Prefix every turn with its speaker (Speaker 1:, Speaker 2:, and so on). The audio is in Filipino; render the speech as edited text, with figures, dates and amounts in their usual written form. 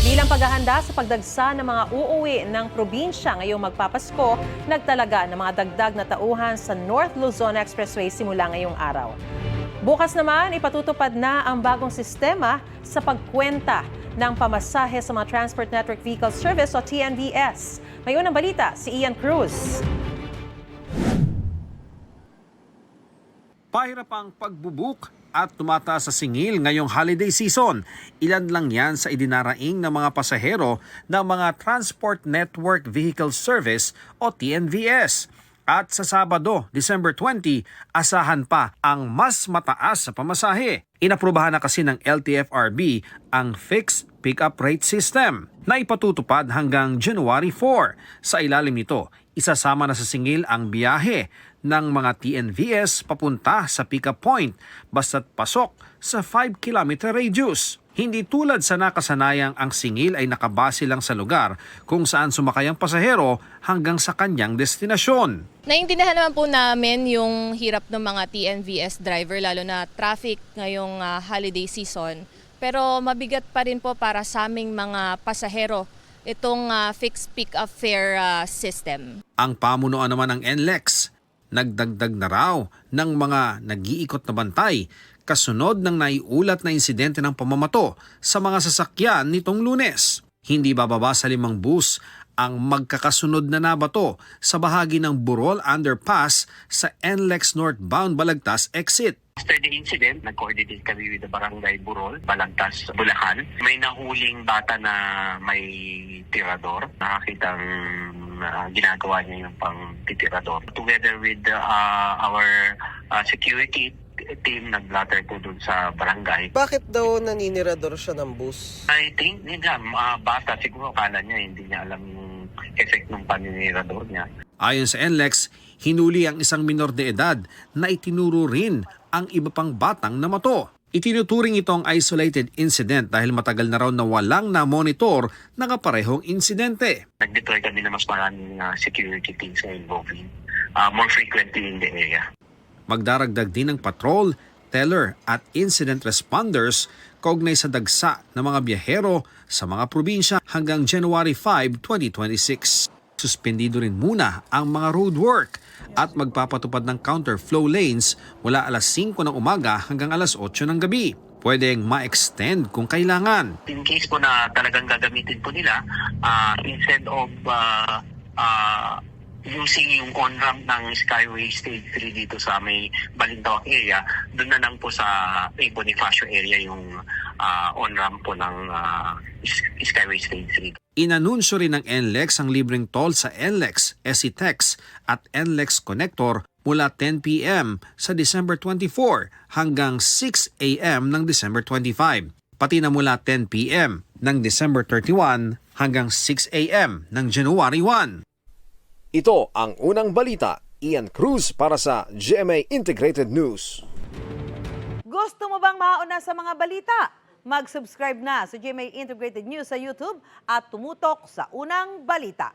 Speaker 1: Bilang paghahanda sa pagdagsa ng mga uuwi ng probinsya ngayong magpapasko, nagtalaga ng mga dagdag na tauhan sa North Luzon Expressway simula ngayong araw. Bukas naman, ipatutupad na ang bagong sistema sa pagkwenta ng pamasahe sa mga Transport Network Vehicle Service o TNVS. May unang balita si Ian Cruz.
Speaker 2: Pahirap ang pagbubuk at tumataas sa singil ngayong holiday season. Ilan lang yan sa idinaraing ng mga pasahero ng mga Transport Network Vehicle Service o TNVS. At sa Sabado, December 20, asahan pa ang mas mataas sa pamasahe. Inaprubahan na kasi ng LTFRB ang Fixed Pickup Rate System na ipatutupad hanggang January 4. Sa ilalim nito, isasama na sa singil ang biyahe ng mga TNVS papunta sa pick-up point basta't pasok sa 5-kilometer radius. Hindi tulad sa nakasanayang ang singil ay nakabase lang sa lugar kung saan sumakay ang pasahero hanggang sa kanyang destinasyon.
Speaker 3: Naiintindihan naman po namin yung hirap ng mga TNVS driver lalo na traffic ngayong holiday season. Pero mabigat pa rin po para sa aming mga pasahero itong fixed pick-up fare system.
Speaker 2: Ang pamunuan naman ng NLEX, nagdagdag na raw ng mga nag-iikot na bantay kasunod ng naiulat na insidente ng pamamato sa mga sasakyan nitong Lunes. Hindi bababa sa 5 bus ang magkakasunod na nabato sa bahagi ng Burol Underpass sa NLEX northbound Balagtas exit.
Speaker 4: After the incident, nag-coordinate kami with the Barangay Burol, Balagtas, Bulacan. May nahuling bata na may tirador. Nakakitang ginagawa niya yung pang titirador. Together with our security team, nag-blatter ko dun sa barangay.
Speaker 5: Bakit daw naninirador siya ng bus?
Speaker 4: I think, bata siguro akala niya, hindi niya alam yung effect ng paninirador niya.
Speaker 2: Ayon sa NLEX, hinuli ang isang minor de edad na itinuro rin ang iba pang batang namato. Itinuturing itong isolated incident dahil matagal na raw na walang na-monitor na kaparehong insidente.
Speaker 4: Nag-deploy kami na mas maraming security teams na involving more frequently in the area.
Speaker 2: Magdaragdag din ng patrol, teller at incident responders kaugnay sa dagsa ng mga biyahero sa mga probinsya hanggang January 5, 2026. Suspendido rin muna ang mga roadwork at magpapatupad ng counter-flow lanes mula alas 5 ng umaga hanggang alas 8 ng gabi. Pwedeng ma-extend kung kailangan.
Speaker 4: In case po na talagang gagamitin po nila, instead of using yung on-ramp ng Skyway Stage 3 dito sa may Balintawak area, doon na lang po sa Bonifacio area yung on-ramp po ng Skyway Stage 3.
Speaker 2: Inanunsyo rin ng NLEX ang libreng toll sa NLEX, SCTEX at NLEX Connector mula 10 p.m. sa December 24 hanggang 6 a.m. ng December 25. Pati na mula 10 p.m. ng December 31 hanggang 6 a.m. ng January 1.
Speaker 6: Ito ang unang balita. Ian Cruz para sa GMA Integrated News.
Speaker 7: Gusto mo bang mauna sa mga balita? Mag-subscribe na sa GMA Integrated News sa YouTube at tumutok sa unang balita.